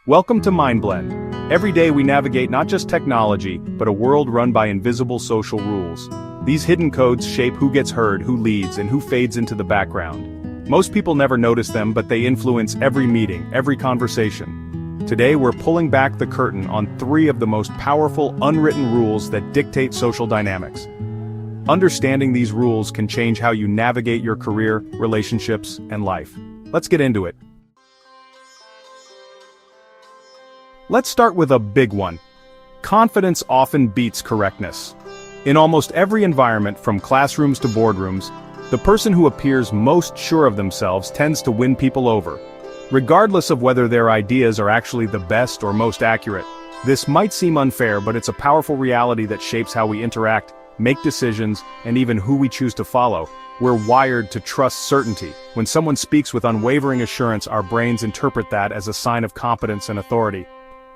Welcome to Mindblend. Every day we navigate not just technology, but a world run by invisible social rules. These hidden codes shape who gets heard, who leads, and who fades into the background. Most people never notice them, but they influence every meeting, every conversation. Today we're pulling back the curtain on 3 of the most powerful unwritten rules that dictate social dynamics. Understanding these rules can change how you navigate your career, relationships, and life. Let's get into it. Let's start with a big one. Confidence often beats correctness. In almost every environment, from classrooms to boardrooms, the person who appears most sure of themselves tends to win people over, regardless of whether their ideas are actually the best or most accurate. This might seem unfair, but it's a powerful reality that shapes how we interact, make decisions, and even who we choose to follow. We're wired to trust certainty. When someone speaks with unwavering assurance, our brains interpret that as a sign of competence and authority.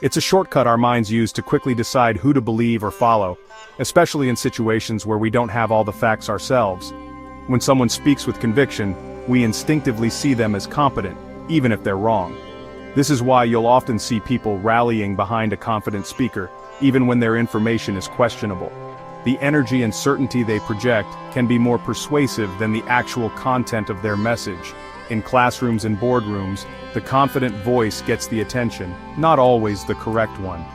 It's a shortcut our minds use to quickly decide who to believe or follow, especially in situations where we don't have all the facts ourselves. When someone speaks with conviction, we instinctively see them as competent, even if they're wrong. This is why you'll often see people rallying behind a confident speaker, even when their information is questionable. The energy and certainty they project can be more persuasive than the actual content of their message. In classrooms and boardrooms, the confident voice gets the attention, not always the correct one.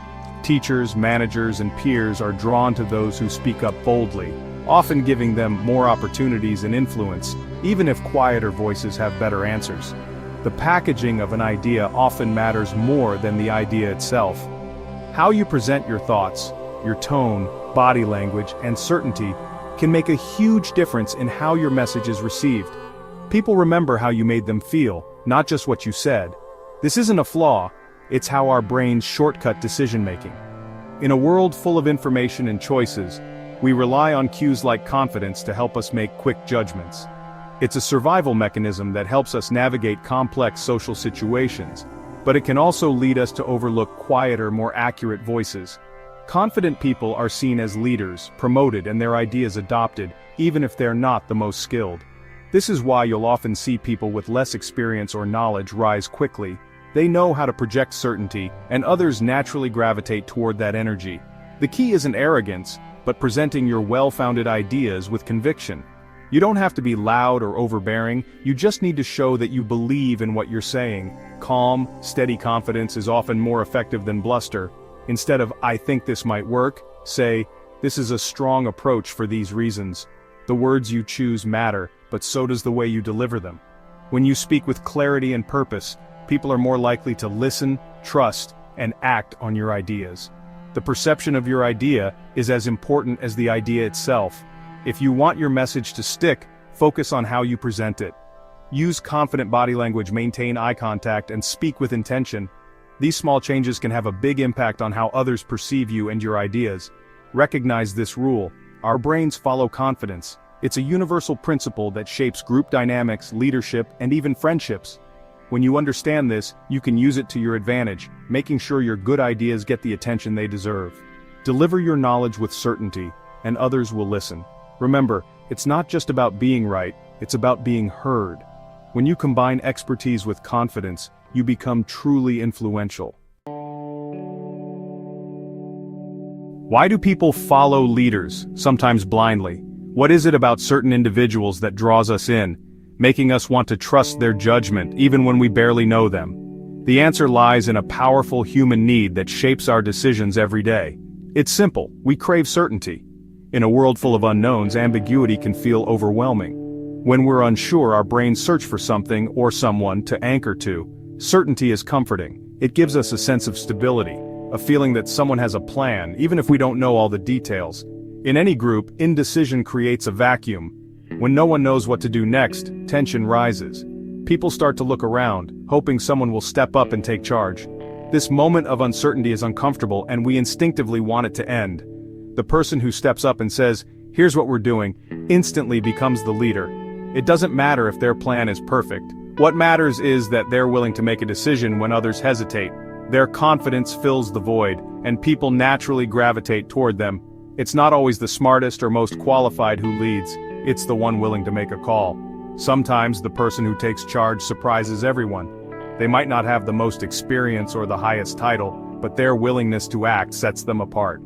Teachers, managers, and peers are drawn to those who speak up boldly, often giving them more opportunities and influence, even if quieter voices have better answers. The packaging of an idea often matters more than the idea itself. How you present your thoughts, your tone, body language, and certainty can make a huge difference in how your message is received. People remember how you made them feel, not just what you said. This isn't a flaw, it's how our brains shortcut decision-making. In a world full of information and choices, we rely on cues like confidence to help us make quick judgments. It's a survival mechanism that helps us navigate complex social situations, but it can also lead us to overlook quieter, more accurate voices. Confident people are seen as leaders, promoted, and their ideas adopted, even if they're not the most skilled. This is why you'll often see people with less experience or knowledge rise quickly. They know how to project certainty, and others naturally gravitate toward that energy. The key isn't arrogance, but presenting your well-founded ideas with conviction. You don't have to be loud or overbearing, you just need to show that you believe in what you're saying. Calm, steady confidence is often more effective than bluster. Instead of, "I think this might work," say, "This is a strong approach for these reasons." The words you choose matter, but so does the way you deliver them. When you speak with clarity and purpose, people are more likely to listen, trust, and act on your ideas. The perception of your idea is as important as the idea itself. If you want your message to stick, focus on how you present it. Use confident body language, maintain eye contact, and speak with intention. These small changes can have a big impact on how others perceive you and your ideas. Recognize this rule. Our brains follow confidence. It's a universal principle that shapes group dynamics, leadership, and even friendships. When you understand this, you can use it to your advantage, making sure your good ideas get the attention they deserve. Deliver your knowledge with certainty, and others will listen. Remember, it's not just about being right, it's about being heard. When you combine expertise with confidence, you become truly influential. Why do people follow leaders, sometimes blindly? What is it about certain individuals that draws us in, making us want to trust their judgment even when we barely know them? The answer lies in a powerful human need that shapes our decisions every day. It's simple, we crave certainty. In a world full of unknowns, ambiguity can feel overwhelming. When we're unsure, our brains search for something or someone to anchor to. Certainty is comforting. It gives us a sense of stability, a feeling that someone has a plan, even if we don't know all the details. In any group, indecision creates a vacuum. When no one knows what to do next, tension rises. People start to look around, hoping someone will step up and take charge. This moment of uncertainty is uncomfortable, and we instinctively want it to end. The person who steps up and says, "Here's what we're doing," instantly becomes the leader. It doesn't matter if their plan is perfect. What matters is that they're willing to make a decision when others hesitate. Their confidence fills the void, and people naturally gravitate toward them. It's not always the smartest or most qualified who leads, it's the one willing to make a call. Sometimes the person who takes charge surprises everyone. They might not have the most experience or the highest title, but their willingness to act sets them apart.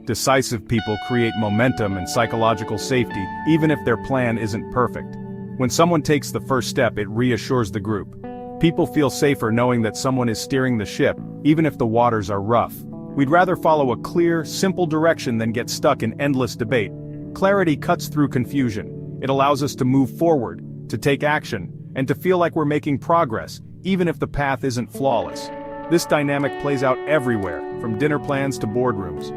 Decisive people create momentum and psychological safety, even if their plan isn't perfect. When someone takes the first step, it reassures the group. People feel safer knowing that someone is steering the ship, even if the waters are rough. We'd rather follow a clear, simple direction than get stuck in endless debate. Clarity cuts through confusion. It allows us to move forward, to take action, and to feel like we're making progress, even if the path isn't flawless. This dynamic plays out everywhere, from dinner plans to boardrooms.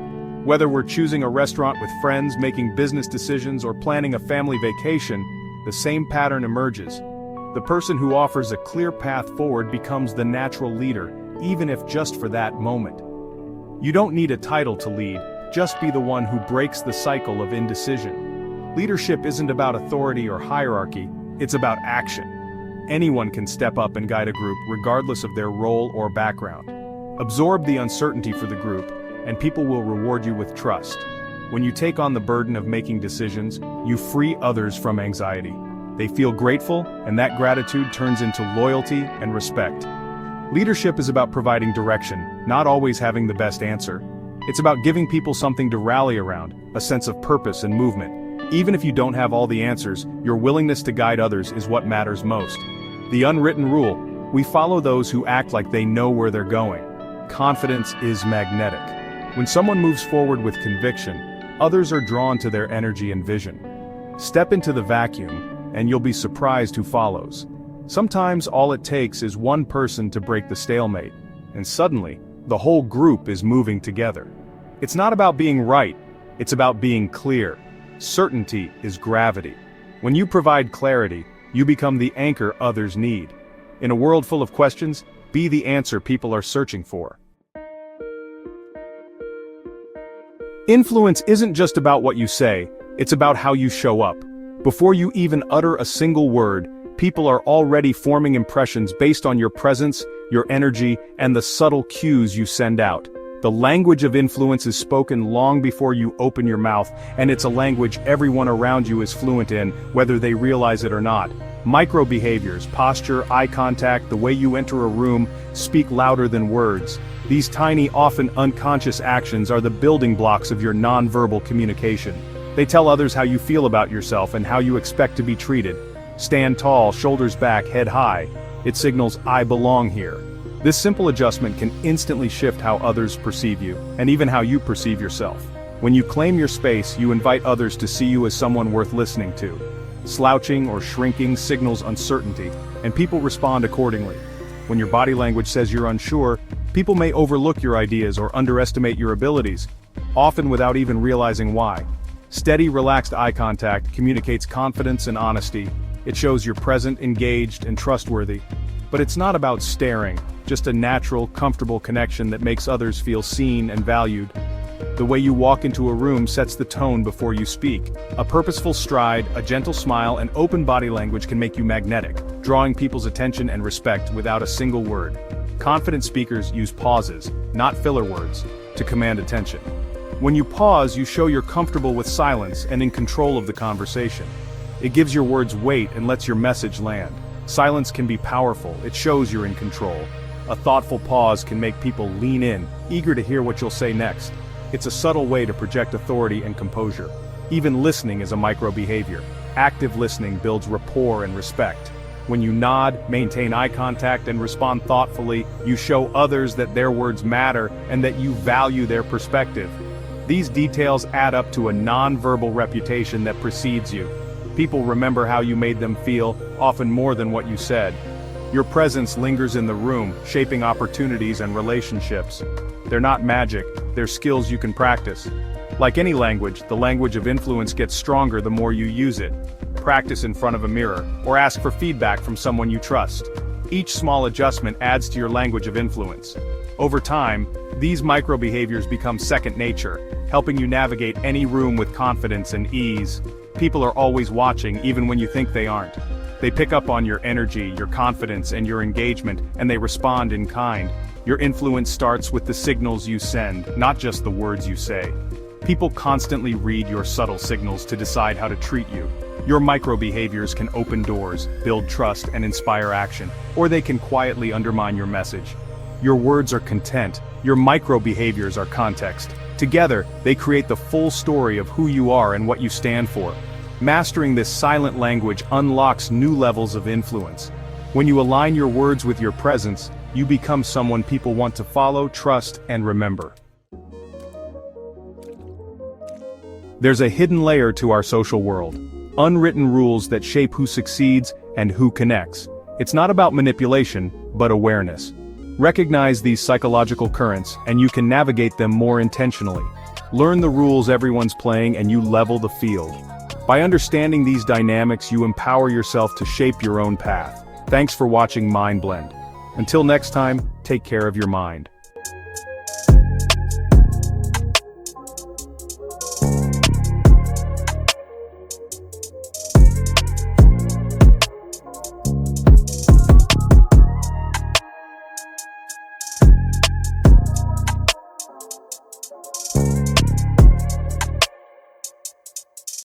Whether we're choosing a restaurant with friends, making business decisions, or planning a family vacation, the same pattern emerges. The person who offers a clear path forward becomes the natural leader, even if just for that moment. You don't need a title to lead, just be the one who breaks the cycle of indecision. Leadership isn't about authority or hierarchy, it's about action. Anyone can step up and guide a group regardless of their role or background. Absorb the uncertainty for the group, and people will reward you with trust. When you take on the burden of making decisions, you free others from anxiety. They feel grateful, and that gratitude turns into loyalty and respect. Leadership is about providing direction, not always having the best answer. It's about giving people something to rally around, a sense of purpose and movement. Even if you don't have all the answers, your willingness to guide others is what matters most. The unwritten rule: we follow those who act like they know where they're going. Confidence is magnetic. When someone moves forward with conviction, others are drawn to their energy and vision. Step into the vacuum, and you'll be surprised who follows. Sometimes all it takes is one person to break the stalemate, and suddenly, the whole group is moving together. It's not about being right, it's about being clear. Certainty is gravity. When you provide clarity, you become the anchor others need. In a world full of questions, be the answer people are searching for. Influence isn't just about what you say, it's about how you show up. Before you even utter a single word, people are already forming impressions based on your presence, your energy, and the subtle cues you send out. The language of influence is spoken long before you open your mouth, and it's a language everyone around you is fluent in, whether they realize it or not. Micro behaviors, posture, eye contact, the way you enter a room, speak louder than words. These tiny, often unconscious actions are the building blocks of your nonverbal communication. They tell others how you feel about yourself and how you expect to be treated. Stand tall, shoulders back, head high. It signals, I belong here. This simple adjustment can instantly shift how others perceive you, and even how you perceive yourself. When you claim your space, you invite others to see you as someone worth listening to. Slouching or shrinking signals uncertainty, and people respond accordingly. When your body language says you're unsure, people may overlook your ideas or underestimate your abilities, often without even realizing why. Steady, relaxed eye contact communicates confidence and honesty. It shows you're present, engaged, and trustworthy. But it's not about staring, just a natural, comfortable connection that makes others feel seen and valued. The way you walk into a room sets the tone before you speak. A purposeful stride, a gentle smile, and open body language can make you magnetic, drawing people's attention and respect without a single word. Confident speakers use pauses, not filler words, to command attention. When you pause, you show you're comfortable with silence and in control of the conversation. It gives your words weight and lets your message land. Silence can be powerful, it shows you're in control. A thoughtful pause can make people lean in, eager to hear what you'll say next. It's a subtle way to project authority and composure. Even listening is a micro behavior. Active listening builds rapport and respect. When you nod, maintain eye contact, and respond thoughtfully, you show others that their words matter and that you value their perspective. These details add up to a non-verbal reputation that precedes you. People remember how you made them feel, often more than what you said. Your presence lingers in the room, shaping opportunities and relationships. They're not magic, they're skills you can practice. Like any language, the language of influence gets stronger the more you use it. Practice in front of a mirror, or ask for feedback from someone you trust. Each small adjustment adds to your language of influence. Over time, these micro-behaviors become second nature, helping you navigate any room with confidence and ease. People are always watching, even when you think they aren't. They pick up on your energy, your confidence, and your engagement, and they respond in kind. Your influence starts with the signals you send, not just the words you say. People constantly read your subtle signals to decide how to treat you. Your micro-behaviors can open doors, build trust, and inspire action, or they can quietly undermine your message. Your words are content, your micro-behaviors are context. Together, they create the full story of who you are and what you stand for. Mastering this silent language unlocks new levels of influence. When you align your words with your presence, you become someone people want to follow, trust, and remember. There's a hidden layer to our social world. Unwritten rules that shape who succeeds and who connects. It's not about manipulation, but awareness. Recognize these psychological currents, and you can navigate them more intentionally. Learn the rules everyone's playing and you level the field. By understanding these dynamics, you empower yourself to shape your own path. Thanks for watching Mindblend. Until next time, take care of your mind.